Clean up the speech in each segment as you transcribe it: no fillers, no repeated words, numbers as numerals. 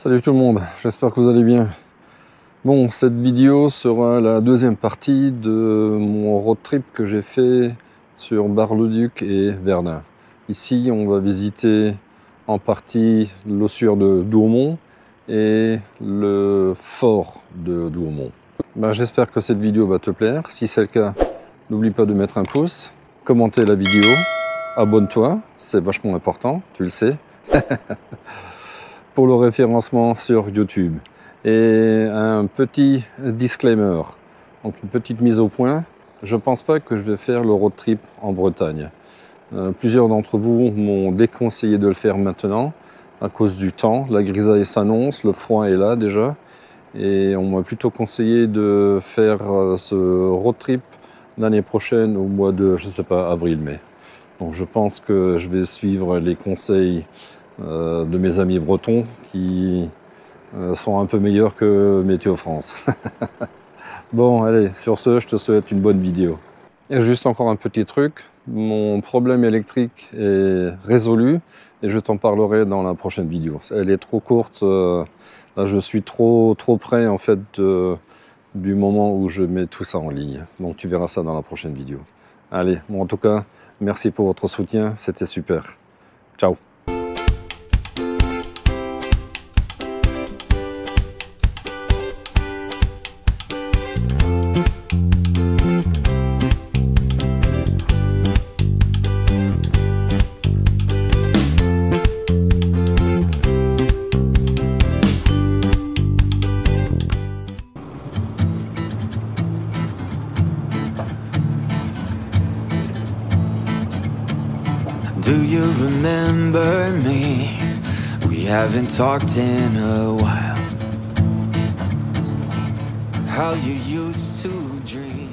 Salut tout le monde, j'espère que vous allez bien. Bon, cette vidéo sera la deuxième partie de mon road trip que j'ai fait sur Bar-le-Duc et Verdun. Ici, on va visiter en partie l'ossuaire de Douaumont et le fort de Douaumont. J'espère que cette vidéo va te plaire. Si c'est le cas, n'oublie pas de mettre un pouce, commenter la vidéo, abonne-toi, c'est vachement important, tu le sais. Pour le référencement sur YouTube. Et un petit disclaimer, donc une petite mise au point. Je ne pense pas que je vais faire le road trip en Bretagne. Plusieurs d'entre vous m'ont déconseillé de le faire maintenant à cause du temps. La grisaille s'annonce, le froid est là déjà. Et on m'a plutôt conseillé de faire ce road trip l'année prochaine au mois de, je sais pas, avril-mai. Donc je pense que je vais suivre les conseils de mes amis bretons qui sont un peu meilleurs que Météo France. Bon, allez, sur ce, je te souhaite une bonne vidéo. Et juste encore un petit truc, mon problème électrique est résolu et je t'en parlerai dans la prochaine vidéo. Elle est trop courte, là je suis trop près en fait du moment où je mets tout ça en ligne. Donc tu verras ça dans la prochaine vidéo. Allez, bon en tout cas, merci pour votre soutien, c'était super. Ciao. Do you remember me? We haven't talked in a while. How you used to dream.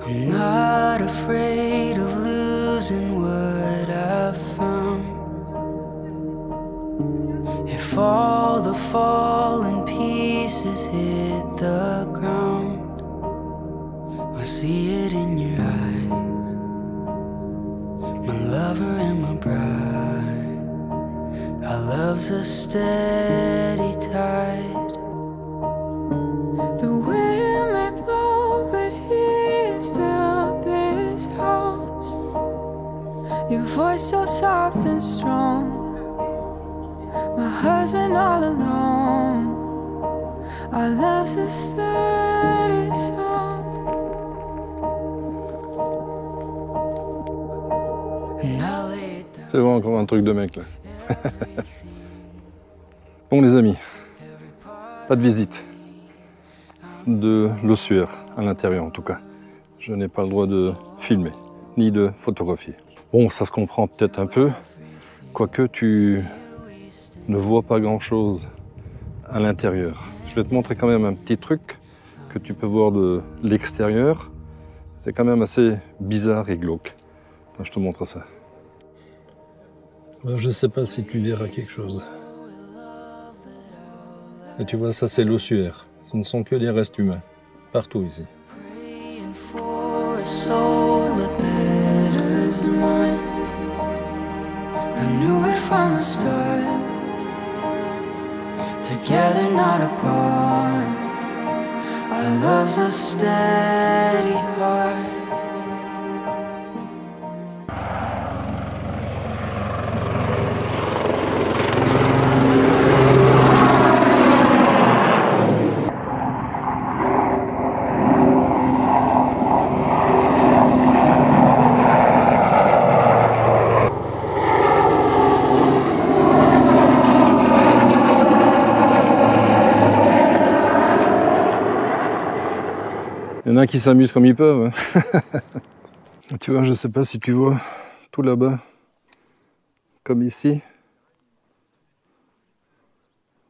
I'm not afraid of losing what I've found. If all the fallen pieces hit the ground, I see it in your eyes, my lover and my bride. Our love's a steady tide. The wind may blow, but he's built this house. Your voice so soft and strong. My husband all alone. Our love's a steady song. C'est bon, encore un truc de mec là. Bon les amis, pas de visite de l'ossuaire à l'intérieur en tout cas. Je n'ai pas le droit de filmer, ni de photographier. Bon, ça se comprend peut-être un peu, quoique tu ne vois pas grand-chose à l'intérieur. Je vais te montrer quand même un petit truc que tu peux voir de l'extérieur. C'est quand même assez bizarre et glauque. Attends, je te montre ça. Je ne sais pas si tu verras quelque chose. Et tu vois, ça c'est l'ossuaire. Ce ne sont que des restes humains, partout ici. Together, not apart. Our love's a steady heart. Il y en a qui s'amusent comme ils peuvent. Tu vois, je ne sais pas si tu vois tout là-bas, comme ici.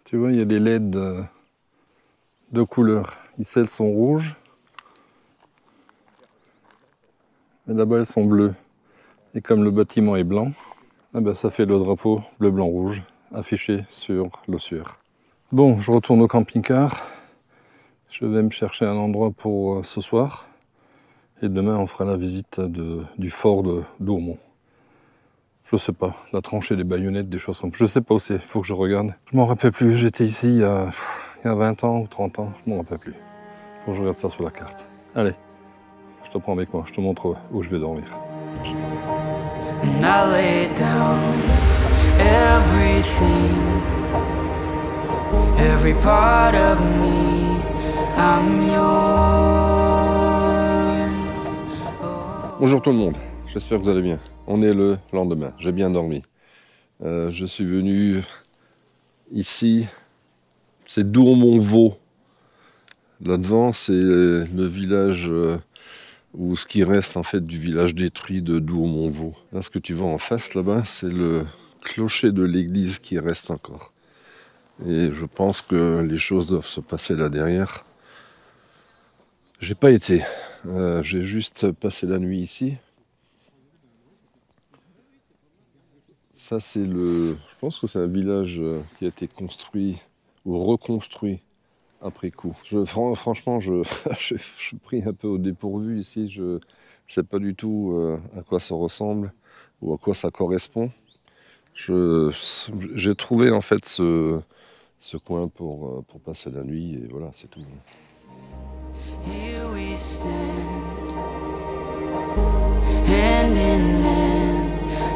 Tu vois, il y a des LED de couleurs. Ici, elles sont rouges. Et là-bas, elles sont bleues. Et comme le bâtiment est blanc, ça fait le drapeau bleu, blanc, rouge affiché sur l'ossuaire. Bon, je retourne au camping-car. Je vais me chercher un endroit pour ce soir. Et demain, on fera la visite du fort de Douaumont. Je sais pas, la tranchée des baïonnettes, des choses comme ça. Je sais pas où c'est, il faut que je regarde. Je m'en rappelle plus, j'étais ici il y a 20 ans ou 30 ans, je m'en rappelle plus. Il faut que je regarde ça sur la carte. Allez, je te prends avec moi, je te montre où je vais dormir. And I lay down everything, every part of me, I'm yours. Bonjour tout le monde, j'espère que vous allez bien. On est le lendemain, j'ai bien dormi. Je suis venu ici, c'est Douaumont-Vaux. Là devant, c'est le village, ou ce qui reste en fait du village détruit de Douaumont-Vaux. Là, ce que tu vois en face là-bas, c'est le clocher de l'église qui reste encore. Et je pense que les choses doivent se passer là derrière. J'ai pas été, j'ai juste passé la nuit ici. Ça c'est je pense que c'est un village qui a été construit ou reconstruit après coup. Franchement, je suis pris un peu au dépourvu ici. Je ne sais pas du tout à quoi ça ressemble ou à quoi ça correspond. J'ai trouvé en fait ce coin pour passer la nuit et voilà, c'est tout. Here we stand, hand in hand,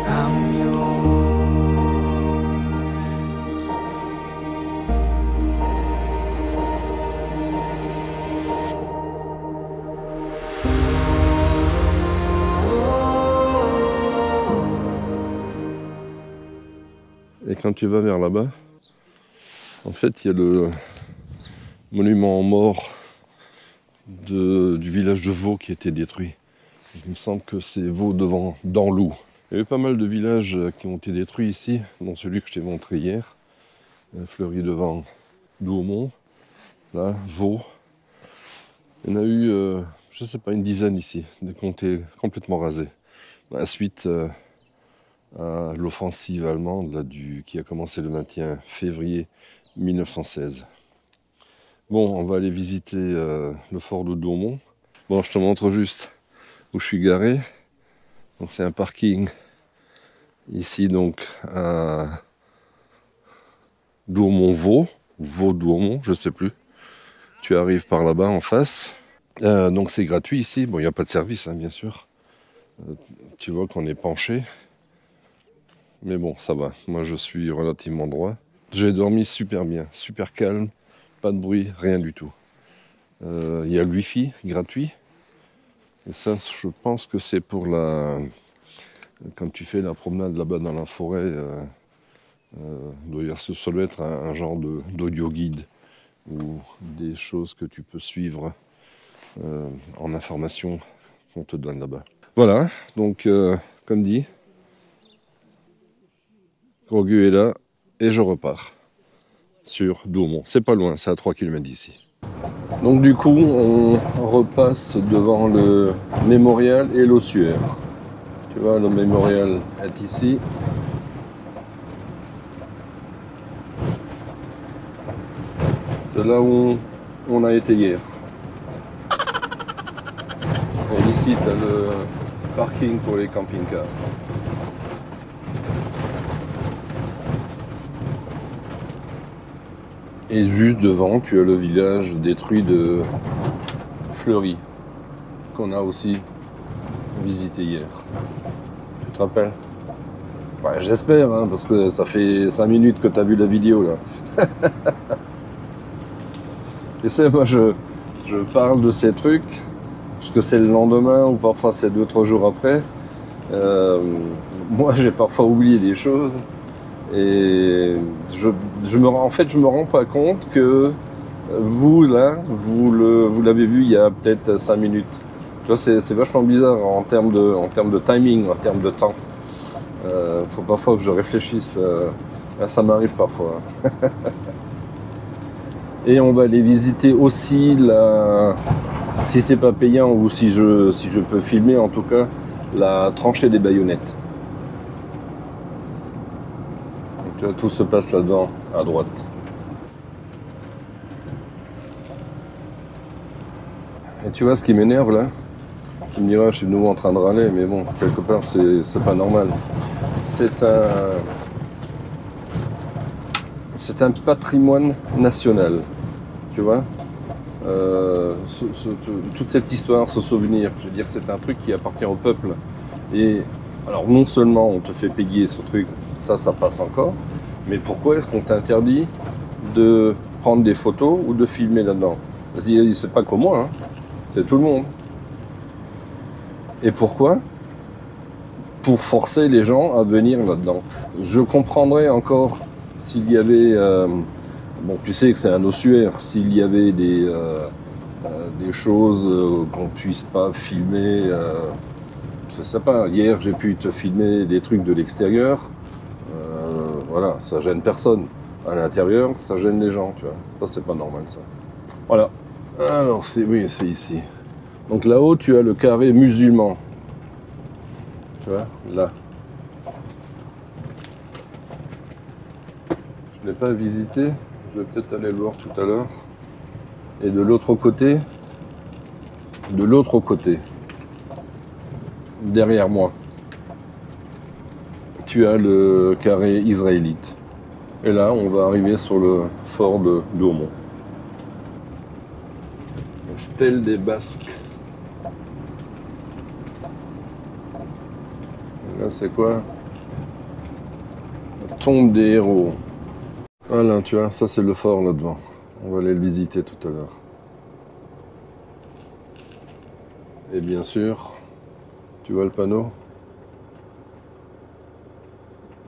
I'm yours. Et quand tu vas vers là-bas, en fait, il y a le monument aux morts du village de Vaux qui a été détruit. Il me semble que c'est Vaux dans l'Oux. Il y a eu pas mal de villages qui ont été détruits ici, dont celui que je t'ai montré hier, fleuri devant Douaumont, là, Vaux. Il y en a eu, je ne sais pas, une dizaine ici, qui ont été complètement rasés. Suite à l'offensive allemande là, qui a commencé le 21 février 1916. Bon, on va aller visiter le fort de Douaumont. Bon, je te montre juste où je suis garé. Donc c'est un parking ici donc à Douaumont-Vaux, Vaux-Douaumont, je sais plus. Tu arrives par là-bas en face. Donc c'est gratuit ici. Bon, il n'y a pas de service, hein, bien sûr. Tu vois qu'on est penché. Mais bon, ça va. Moi, je suis relativement droit. J'ai dormi super bien, super calme. Pas de bruit, rien du tout. Il y a le wifi gratuit. Et ça, je pense que c'est pour quand tu fais la promenade là-bas dans la forêt, ça doit être un genre d'audio guide ou des choses que tu peux suivre en information qu'on te donne là-bas. Voilà, donc comme dit, Grogu est là et je repars sur Douaumont. C'est pas loin, c'est à 3 km d'ici. Donc du coup, on repasse devant le mémorial et l'ossuaire. Tu vois, le mémorial est ici. C'est là où on a été hier. Et ici, tu as le parking pour les camping-cars. Et juste devant, tu as le village détruit de Fleury, qu'on a aussi visité hier. Tu te rappelles? Ouais, j'espère, hein, parce que ça fait 5 minutes que tu as vu la vidéo là. Tu sais, moi je parle de ces trucs, parce que c'est le lendemain ou parfois c'est 2-3 jours après. Moi j'ai parfois oublié des choses. Et je me rends pas compte que vous, là, vous l'avez vu il y a peut-être 5 minutes. Tu vois, c'est vachement bizarre en termes de timing, en termes de temps. Faut parfois que je réfléchisse. Ça m'arrive parfois. Et on va aller visiter aussi, si c'est pas payant ou si je peux filmer en tout cas, la tranchée des baïonnettes. Tout se passe là-dedans, à droite. Et tu vois ce qui m'énerve là? Tu me diras, je suis de nouveau en train de râler, mais bon, quelque part, c'est pas normal. C'est un patrimoine national, tu vois. Toute cette histoire, ce souvenir, je veux dire, c'est un truc qui appartient au peuple. Et alors, non seulement on te fait payer ce truc, ça passe encore, mais pourquoi est-ce qu'on t'interdit de prendre des photos ou de filmer là-dedans? C'est pas que moi, hein, c'est tout le monde. Et pourquoi? Pour forcer les gens à venir là-dedans. Je comprendrais encore s'il y avait, bon, tu sais que c'est un ossuaire, s'il y avait des choses qu'on puisse pas filmer, je sais pas. Hier, j'ai pu te filmer des trucs de l'extérieur, voilà, ça gêne personne. À l'intérieur, ça gêne les gens, tu vois. Ça, c'est pas normal, ça. Voilà. Alors, oui, c'est ici. Donc là-haut, tu as le carré musulman. Tu vois, là. Je ne l'ai pas visité, je vais peut-être aller le voir tout à l'heure. Et de l'autre côté, derrière moi, tu as le carré israélite. Et là, on va arriver sur le fort de Douaumont. Stèle des Basques. Là, c'est quoi? La tombe des héros. Voilà, tu vois, ça c'est le fort là devant. On va aller le visiter tout à l'heure. Et bien sûr, tu vois le panneau?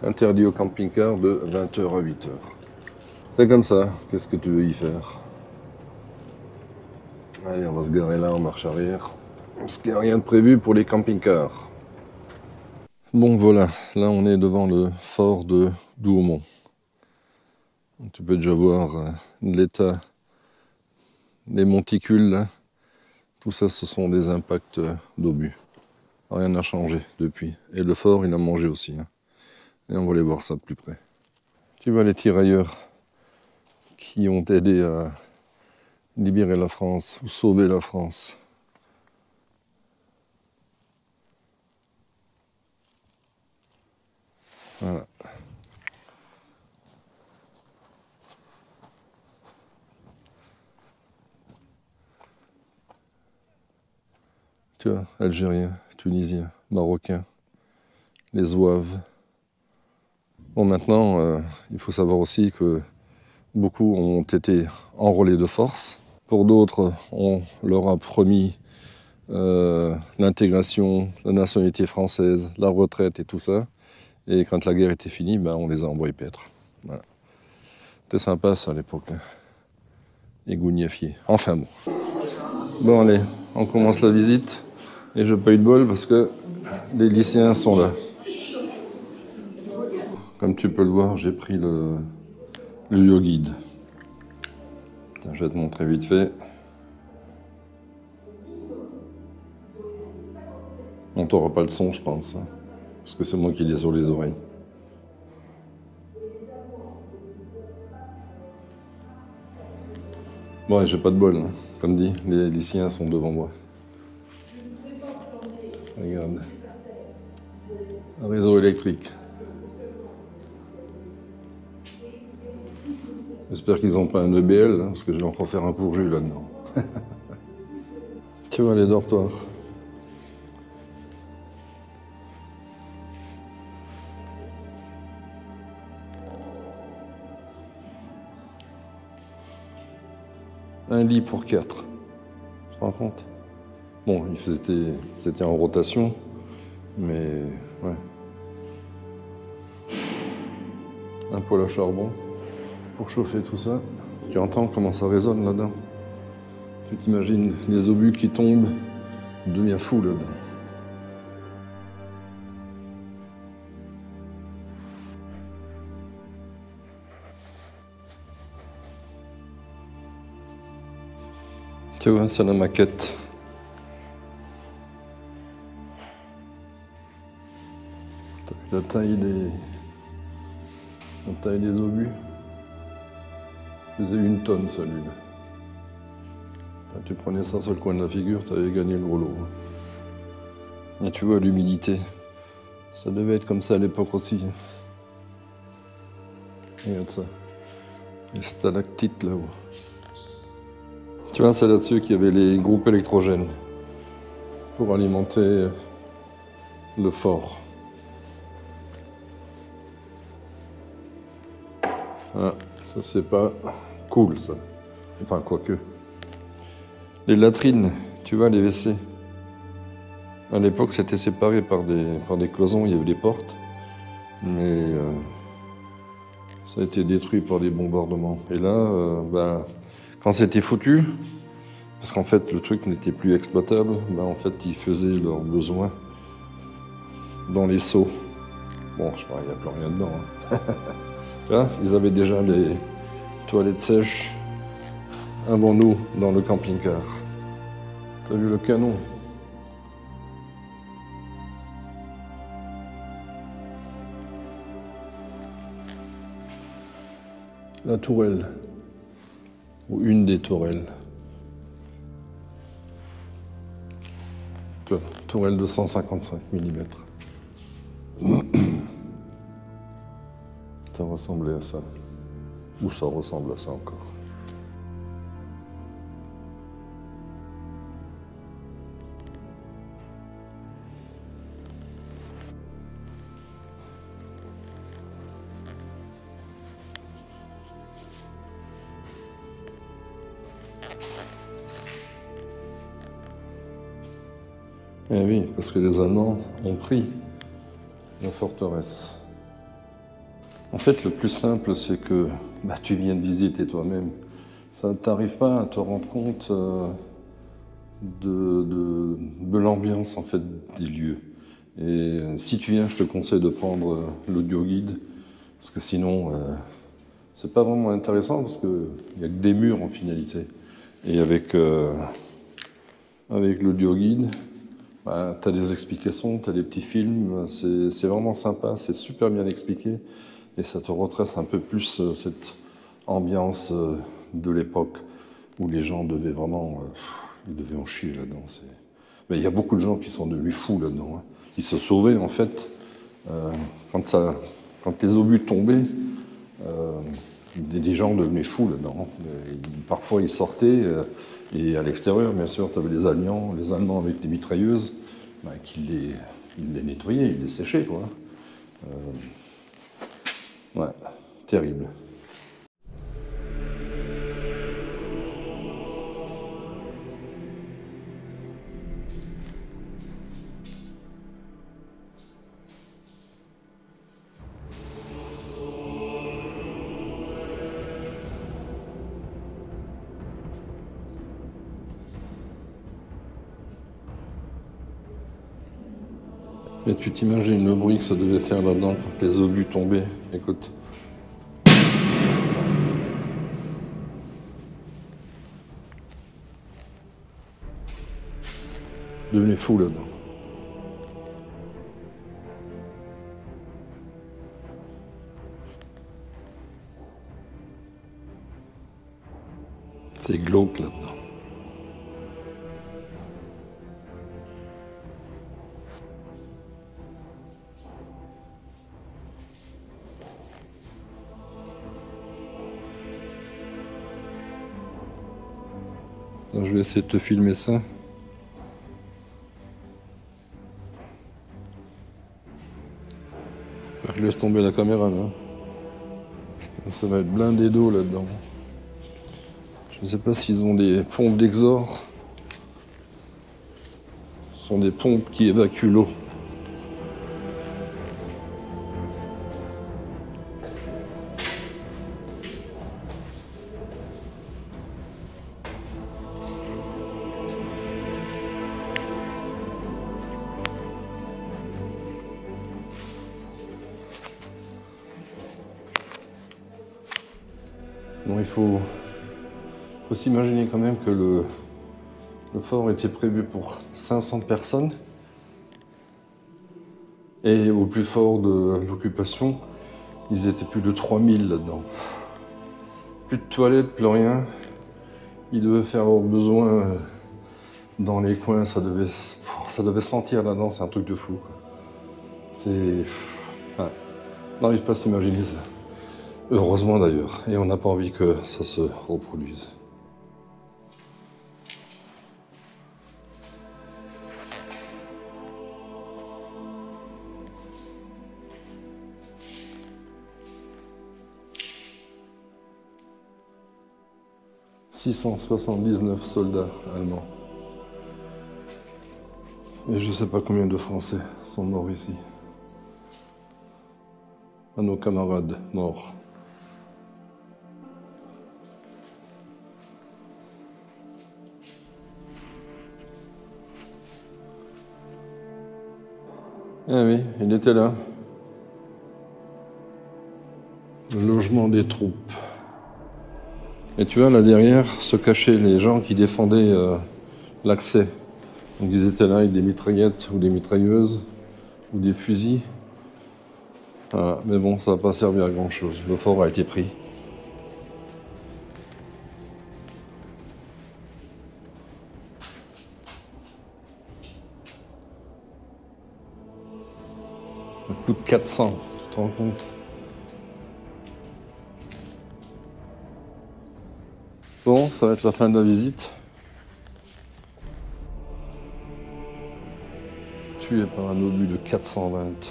Interdit au camping-car de 20h à 8h. C'est comme ça, qu'est-ce que tu veux y faire? Allez, on va se garer là en marche arrière. Parce qu'il n'y a rien de prévu pour les camping-cars. Bon voilà, là on est devant le fort de Douaumont. Tu peux déjà voir l'état des monticules là. Tout ça, ce sont des impacts d'obus. Rien n'a changé depuis. Et le fort, il a mangé aussi. Hein. Et on va aller voir ça de plus près. Tu vois les tirailleurs qui ont aidé à libérer la France ou sauver la France. Voilà. Tu vois, Algériens, Tunisiens, Marocains, les Zouaves. Bon, maintenant, il faut savoir aussi que beaucoup ont été enrôlés de force. Pour d'autres, on leur a promis l'intégration, la nationalité française, la retraite et tout ça. Et quand la guerre était finie, ben, on les a envoyés paître. Voilà. C'était sympa ça à l'époque. Hein. Et gougnafier. Enfin bon. Bon allez, on commence la visite. Et je n'ai pas eu de bol parce que les lycéens sont là. Comme tu peux le voir, j'ai pris le YoGuide. Je vais te montrer vite fait. On t'aura pas le son, je pense. Hein, parce que c'est moi qui l'ai sur les oreilles. Bon, ouais, j'ai pas de bol. Hein. Comme dit, les lycéens sont devant moi. Regarde. Un réseau électrique. J'espère qu'ils n'ont pas un EBL, hein, parce que je vais encore faire un pourjus là-dedans. Tu vois les dortoirs. Un lit pour 4. Tu te rends compte? Bon, c'était en rotation, mais ouais. Un poêle à charbon pour chauffer tout ça. Tu entends comment ça résonne là-dedans? Tu t'imagines les obus qui tombent, tu deviens fou là-dedans. Tu vois, c'est la maquette. T'as vu la taille des obus? Il faisait 1 tonne celui-là. Quand tu prenais ça sur le coin de la figure, tu avais gagné le gros lot. Et tu vois l'humidité. Ça devait être comme ça à l'époque aussi. Regarde ça. Les stalactites là-haut. Tu vois, c'est là-dessus qu'il y avait les groupes électrogènes pour alimenter le fort. Ah, ça c'est pas cool ça. Enfin, quoique. Les latrines, tu vois, les WC. À l'époque, c'était séparé par des cloisons, il y avait des portes. Mais ça a été détruit par des bombardements. Et là, quand c'était foutu, parce qu'en fait, le truc n'était plus exploitable, en fait, ils faisaient leurs besoins dans les seaux. Bon, je crois qu'il n'y a plus rien dedans. Hein. Là, ils avaient déjà les toilettes sèches avant nous, dans le camping-car. T'as vu le canon? La tourelle, ou une des tourelles. Tourelle de 155 mm. Ça ressemblait à ça. Ou ça ressemble à ça encore. Eh oui, parce que les Allemands ont pris la forteresse. En fait, le plus simple, c'est que tu viens de visiter toi-même. Ça ne t'arrive pas à te rendre compte de l'ambiance en fait, des lieux. Et si tu viens, je te conseille de prendre l'audio guide, parce que sinon, c'est pas vraiment intéressant, parce qu'il n'y a que des murs en finalité. Et avec l'audio guide, tu as des explications, tu as des petits films, c'est vraiment sympa, c'est super bien expliqué et ça te retrace un peu plus cette ambiance de l'époque où les gens devaient vraiment, ils devaient en chier là-dedans. Mais il y a beaucoup de gens qui sont devenus fous là-dedans. Hein. Ils se sauvaient en fait quand les obus tombaient. Des gens devenaient fous là-dedans. Parfois ils sortaient. Et à l'extérieur, bien sûr, tu avais les Allemands avec des mitrailleuses, qui les nettoyaient, ils les séchaient, quoi. Ouais, terrible. Et tu t'imagines le bruit que ça devait faire là-dedans quand les obus tombaient. Écoute. Devenez fou là-dedans. C'est glauque là-dedans. Je vais essayer de te filmer ça. Je laisse tomber la caméra là. Putain, ça va être blindé d'eau là-dedans. Je ne sais pas s'ils ont des pompes d'exor. Ce sont des pompes qui évacuent l'eau. Bon, il faut s'imaginer quand même que le fort était prévu pour 500 personnes. Et au plus fort de l'occupation, ils étaient plus de 3000 là-dedans. Plus de toilettes, plus rien. Ils devaient faire leurs besoins dans les coins, ça devait... ça devait sentir là-dedans, c'est un truc de fou. C'est... Ouais. On n'arrive pas à s'imaginer ça. Heureusement d'ailleurs, et on n'a pas envie que ça se reproduise. « 679 soldats allemands. Et je ne sais pas combien de Français sont morts ici. À nos camarades morts. Eh oui, il était là. Le logement des troupes. Et tu vois, là derrière se cachaient les gens qui défendaient l'accès. Donc ils étaient là avec des mitraillettes ou des mitrailleuses ou des fusils. Voilà. Mais bon, ça n'a pas servi à grand chose. Le fort a été pris. Un coup de 400, tu te rends compte? Bon, ça va être la fin de la visite. Tué par un obus de 420. Tu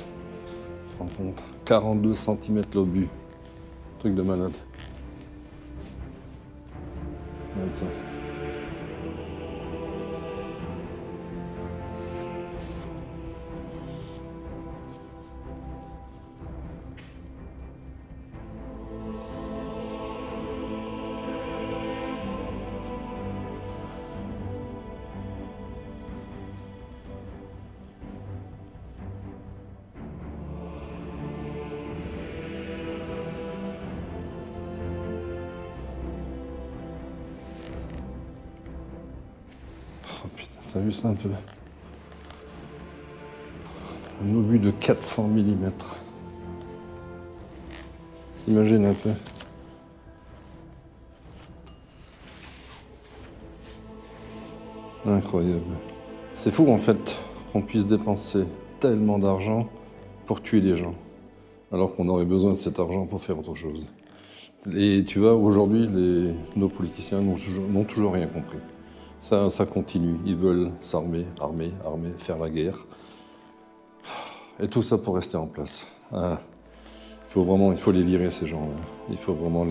te rends compte? 42 cm l'obus. Truc de malade. Regarde ça. Oh putain, t'as vu ça un peu? Un obus de 400 mm. T'imagines un peu? Incroyable. C'est fou en fait qu'on puisse dépenser tellement d'argent pour tuer des gens, alors qu'on aurait besoin de cet argent pour faire autre chose. Et tu vois, aujourd'hui, nos politiciens n'ont toujours rien compris. Ça continue. Ils veulent s'armer, armer, faire la guerre. Et tout ça pour rester en place. Ah, il faut les virer, ces gens-là. Il faut vraiment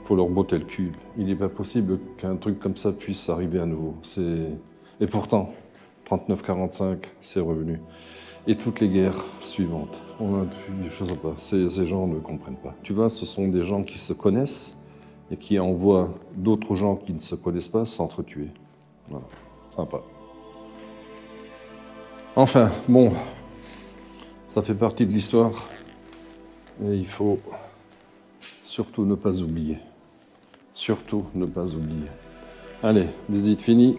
faut leur botter le cul. Il n'est pas possible qu'un truc comme ça puisse arriver à nouveau. Et pourtant, 39-45, c'est revenu. Et toutes les guerres suivantes. Je sais pas, ces gens ne comprennent pas. Tu vois, ce sont des gens qui se connaissent et qui envoient d'autres gens qui ne se connaissent pas s'entretuer. Voilà, sympa. Enfin, bon, ça fait partie de l'histoire. Et il faut surtout ne pas oublier. Surtout ne pas oublier. Allez, visite finie.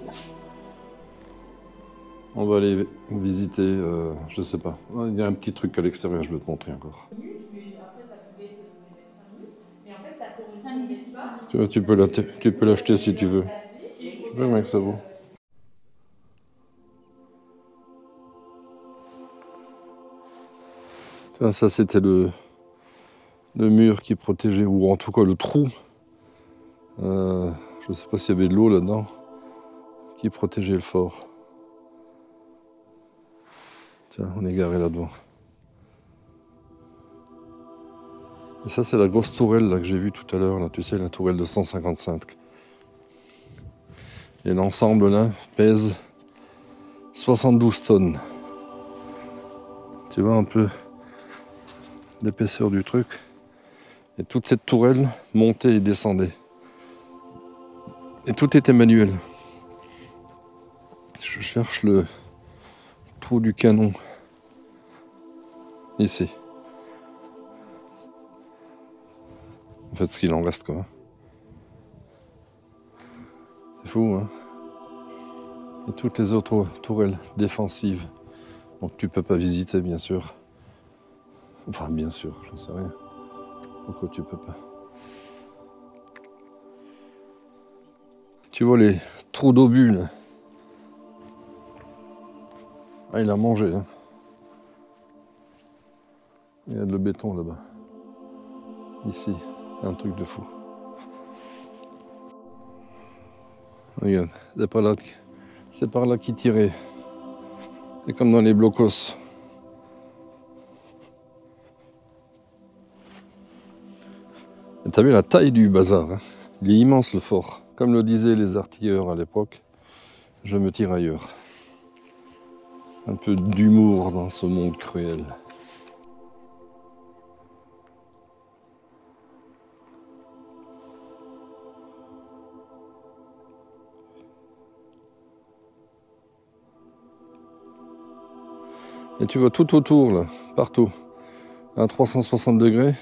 On va aller visiter, je sais pas. Il y a un petit truc à l'extérieur, je vais te montrer encore. Tu vois, tu peux l'acheter si tu veux. Je sais pas combien que ça vaut. Ça c'était le mur qui protégeait, ou en tout cas le trou. Je ne sais pas s'il y avait de l'eau là-dedans, qui protégeait le fort. Tiens, on est garé là-devant. Et ça, c'est la grosse tourelle là, que j'ai vue tout à l'heure, là, tu sais, la tourelle de 155. Et l'ensemble là pèse 72 tonnes. Tu vois un peu l'épaisseur du truc. Et toute cette tourelle montait et descendait. Et tout était manuel. Je cherche le trou du canon. Ici. En fait, ce qu'il en reste, quoi. C'est fou, hein. Et toutes les autres tourelles défensives. Donc tu peux pas visiter, bien sûr. Enfin, bien sûr, j'en sais rien. Pourquoi tu peux pas? Tu vois les trous d'obus, là. Ah, il a mangé. Hein. Il y a de le béton là-bas. Ici, un truc de fou. Regarde, c'est par là qu'il tirait. C'est comme dans les blocos. T'as vu la taille du bazar, hein. Il est immense le fort. Comme le disaient les artilleurs à l'époque, je me tire ailleurs. Un peu d'humour dans ce monde cruel. Et tu vois tout autour, là, partout, à 360 degrés,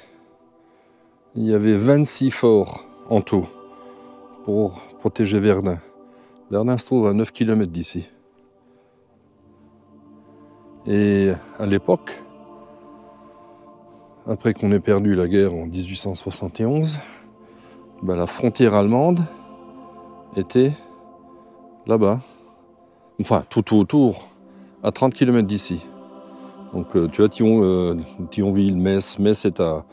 il y avait 26 forts en tout pour protéger Verdun. Verdun se trouve à 9 km d'ici. Et à l'époque, après qu'on ait perdu la guerre en 1871, ben la frontière allemande était là-bas. Enfin, tout autour, à 30 km d'ici. Donc tu vois, Thionville, Metz est à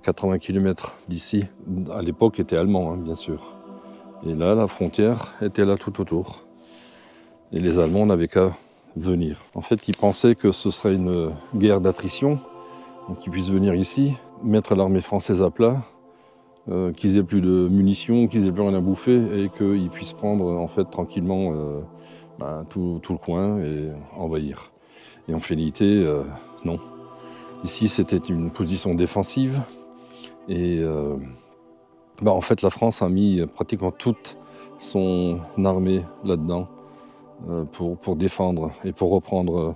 80 km d'ici. À l'époque, était allemand, hein, bien sûr. Et là, la frontière était là tout autour. Et les Allemands n'avaient qu'à venir. En fait, ils pensaient que ce serait une guerre d'attrition, donc qu'ils puissent venir ici, mettre l'armée française à plat, qu'ils aient plus de munitions, qu'ils aient plus rien à bouffer, et qu'ils puissent prendre en fait tranquillement tout le coin et envahir. Et en finalité, non. Ici, c'était une position défensive. Et en fait, la France a mis pratiquement toute son armée là-dedans pour défendre et pour reprendre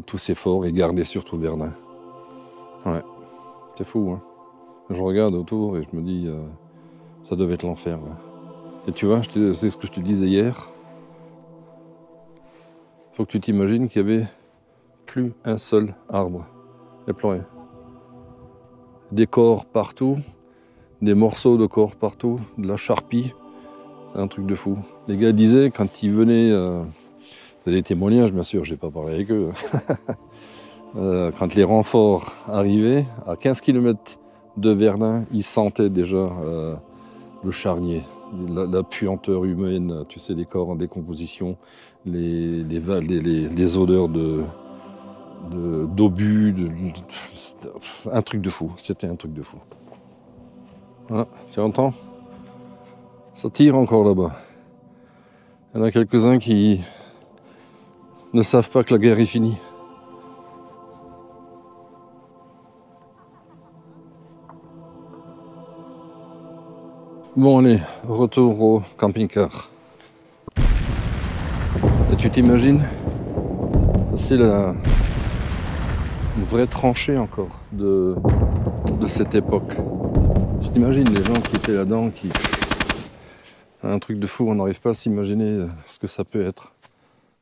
tous ces forts et garder surtout Verdun. Ouais, c'est fou, hein. Je regarde autour et je me dis, ça devait être l'enfer, là. Et tu vois, c'est ce que je te disais hier. Faut que tu t'imagines qu'il y avait plus un seul arbre. Il n'y a plus rien. Des corps partout, des morceaux de corps partout, de la charpie. C'est un truc de fou. Les gars disaient, quand ils venaient, c'est des témoignages bien sûr, je n'ai pas parlé avec eux, quand les renforts arrivaient, à 15 km de Verdun, ils sentaient déjà le charnier, la puanteur humaine, tu sais, les corps en décomposition, les odeurs d'obus, un truc de fou, c'était un truc de fou. Voilà, tu entends? Ça tire encore là-bas. Il y en a quelques-uns qui ne savent pas que la guerre est finie. Bon allez, retour au camping-car. Et tu t'imagines? C'est une vraie tranchée encore de cette époque. Tu t'imagines les gens qui étaient là-dedans, un truc de fou, on n'arrive pas à s'imaginer ce que ça peut être.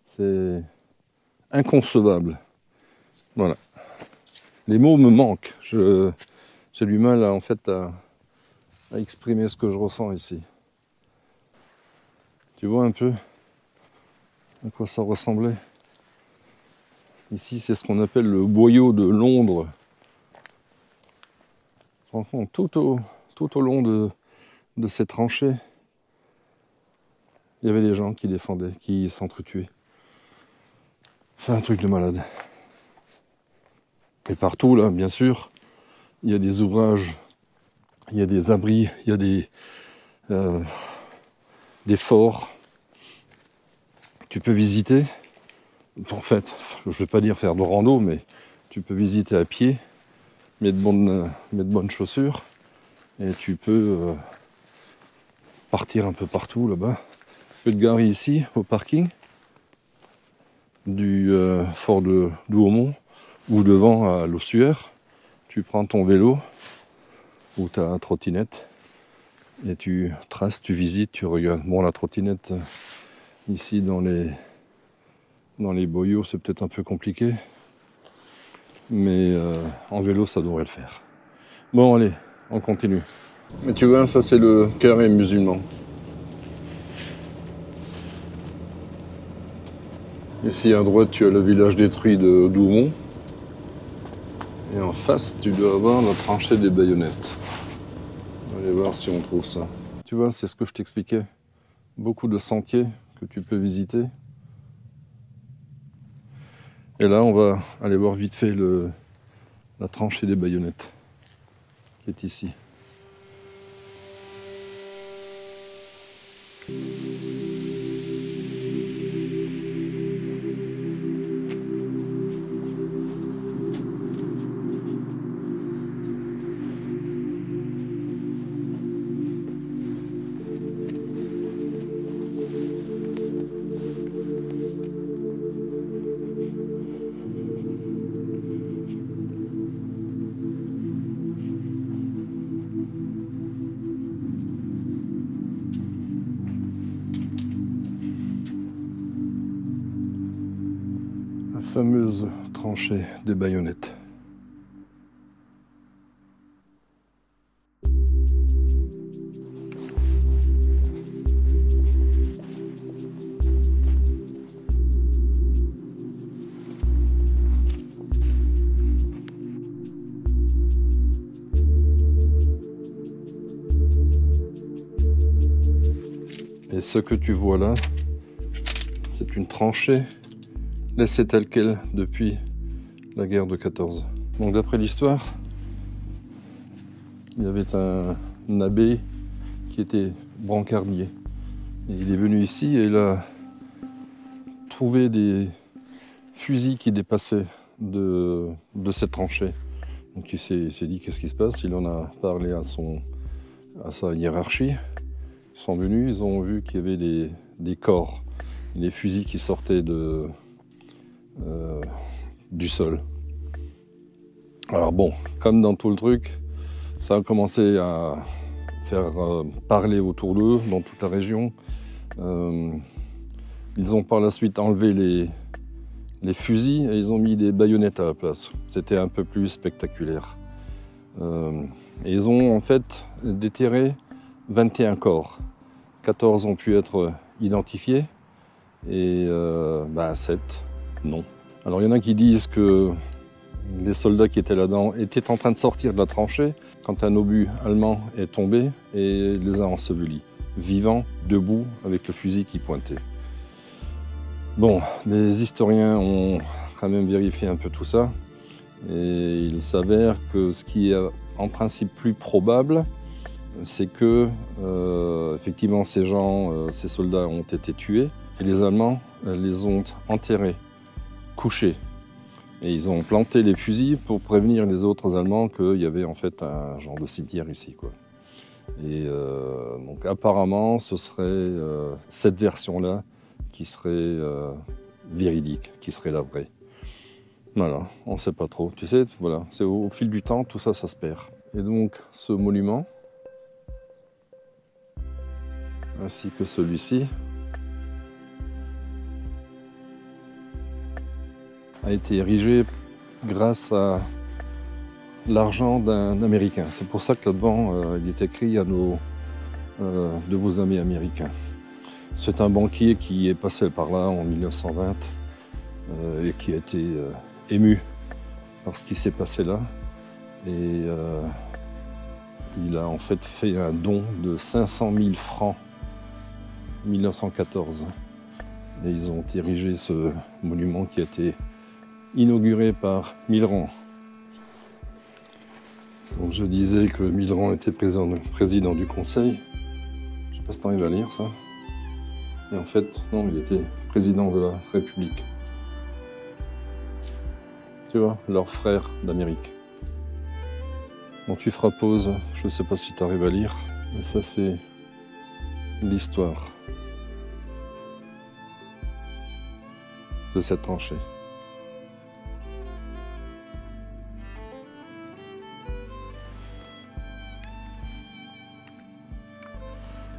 C'est inconcevable. Voilà. Les mots me manquent. J'ai du mal à exprimer ce que je ressens ici. Tu vois un peu à quoi ça ressemblait? Ici, c'est ce qu'on appelle le boyau de Londres. Tout au long de cette tranchée, il y avait des gens qui défendaient, qui s'entretuaient. C'est un truc de malade. Et partout, là, bien sûr, il y a des ouvrages, il y a des abris, il y a des forts. Tu peux visiter. En fait, je ne vais pas dire faire de rando, mais tu peux visiter à pied, mettre de bonnes chaussures, et tu peux partir un peu partout là-bas. Tu peux te garer ici, au parking du fort de Douaumont, ou devant à l'Ossuaire. Tu prends ton vélo ou ta trottinette, et tu traces, tu visites, tu regardes. Bon, la trottinette, ici dans les boyaux, c'est peut-être un peu compliqué, mais en vélo, ça devrait le faire. Bon, allez, on continue. Mais tu vois, ça c'est le carré musulman. Ici à droite, tu as le village détruit de Doumont. Et en face, tu dois avoir la tranchée des baïonnettes. On va aller voir si on trouve ça. Tu vois, c'est ce que je t'expliquais. Beaucoup de sentiers que tu peux visiter. Et là, on va aller voir vite fait la tranchée des baïonnettes qui est ici. La fameuse tranchée des baïonnettes. Et ce que tu vois là, c'est une tranchée laissée telle qu'elle depuis la guerre de 14. Donc d'après l'histoire, il y avait un abbé qui était brancardier. Et il est venu ici et il a trouvé des fusils qui dépassaient de cette tranchée. Donc il s'est dit qu'est-ce qui se passe, il en a parlé à sa hiérarchie. Ils sont venus, ils ont vu qu'il y avait des corps, des fusils qui sortaient du sol. Alors bon, comme dans tout le truc, ça a commencé à faire parler autour d'eux, dans toute la région. Ils ont par la suite enlevé les fusils et ils ont mis des baïonnettes à la place. C'était un peu plus spectaculaire. Et ils ont en fait déterré 21 corps. 14 ont pu être identifiés et 7, non. Alors il y en a qui disent que les soldats qui étaient là-dedans étaient en train de sortir de la tranchée quand un obus allemand est tombé et les a ensevelis, vivants, debout, avec le fusil qui pointait. Bon, les historiens ont quand même vérifié un peu tout ça et il s'avère que ce qui est en principe plus probable, c'est que effectivement ces soldats ont été tués et les Allemands les ont enterrés, couchés. Et ils ont planté les fusils pour prévenir les autres Allemands qu'il y avait en fait un genre de cimetière ici, quoi. Et donc apparemment ce serait cette version-là qui serait véridique, qui serait la vraie. Voilà, on ne sait pas trop. Tu sais, voilà, c'est au fil du temps, tout ça, ça se perd. Et donc ce monument, ainsi que celui-ci, a été érigé grâce à l'argent d'un Américain. C'est pour ça que là-devant, il est écrit à de vos amis américains. C'est un banquier qui est passé par là en 1920 et qui a été ému par ce qui s'est passé là. Et il a en fait un don de 500 000 francs en 1914. Et ils ont érigé ce monument qui a été inauguré par Millerand. Donc je disais que Millerand était président du conseil. Je ne sais pas si tu arrives à lire ça. Et en fait, non, il était président de la République. Tu vois, leur frère d'Amérique. Bon, tu feras pause, je ne sais pas si tu arrives à lire, mais ça c'est l'histoire de cette tranchée.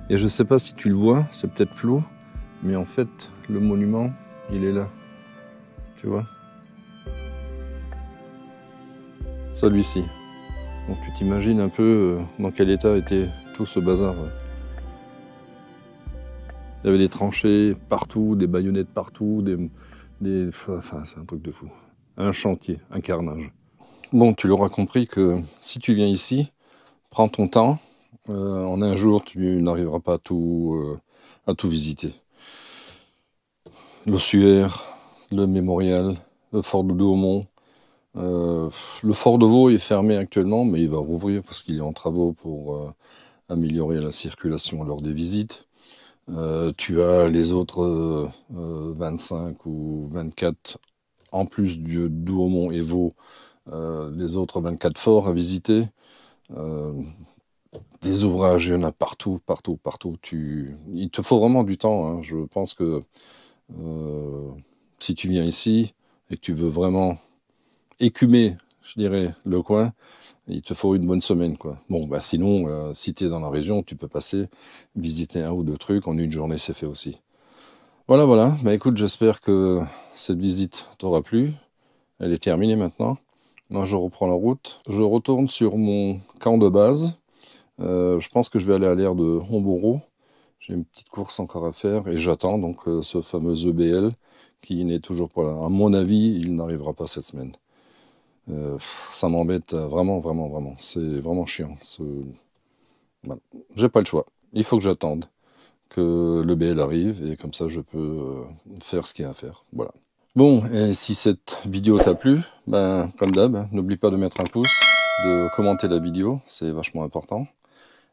Et je ne sais pas si tu le vois, c'est peut-être flou, mais en fait, le monument, il est là. Tu vois? Celui-ci. Donc tu t'imagines un peu dans quel état était tout ce bazar. Il y avait des tranchées partout, des baïonnettes partout, Enfin, c'est un truc de fou. Un chantier, un carnage. Bon, tu l'auras compris que si tu viens ici, prends ton temps. En un jour, tu n'arriveras pas à tout visiter. L'ossuaire, le mémorial, le fort de Douaumont. Le fort de Vaux est fermé actuellement, mais il va rouvrir parce qu'il est en travaux pour améliorer la circulation lors des visites. Tu as les autres 25 ou 24, en plus du Douaumont et Vaux, les autres 24 forts à visiter. Des ouvrages, il y en a partout, partout, partout. Il te faut vraiment du temps, hein. Je pense que si tu viens ici et que tu veux vraiment écumer, je dirais, le coin, il te faut une bonne semaine, quoi. Bon, bah sinon, si tu es dans la région, tu peux passer, visiter un ou deux trucs, en une journée, c'est fait aussi. Voilà, voilà. Bah écoute, j'espère que cette visite t'aura plu. Elle est terminée maintenant. Moi, je reprends la route. Je retourne sur mon camp de base. Je pense que je vais aller à l'aire de Homboro. J'ai une petite course encore à faire et j'attends donc ce fameux EBL qui n'est toujours pas là. À mon avis, il n'arrivera pas cette semaine. Ça m'embête vraiment, vraiment, vraiment. C'est vraiment chiant. Voilà. J'ai pas le choix. Il faut que j'attende que le BL arrive et comme ça je peux faire ce qu'il y a à faire. Voilà. Bon, et si cette vidéo t'a plu, ben, comme d'hab, n'oublie pas de mettre un pouce, de commenter la vidéo, c'est vachement important.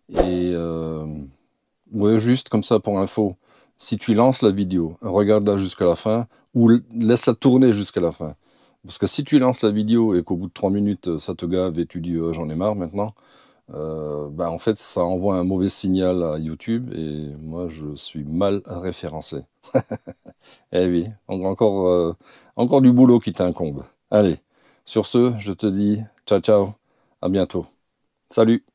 Et ouais, juste comme ça pour info, si tu lances la vidéo, regarde-la jusqu'à la fin ou laisse-la tourner jusqu'à la fin. Parce que si tu lances la vidéo et qu'au bout de 3 minutes, ça te gave et tu dis j'en ai marre maintenant, bah en fait, ça envoie un mauvais signal à YouTube et moi, je suis mal référencé. Eh oui, encore du boulot qui t'incombe. Allez, sur ce, je te dis ciao, ciao, à bientôt. Salut!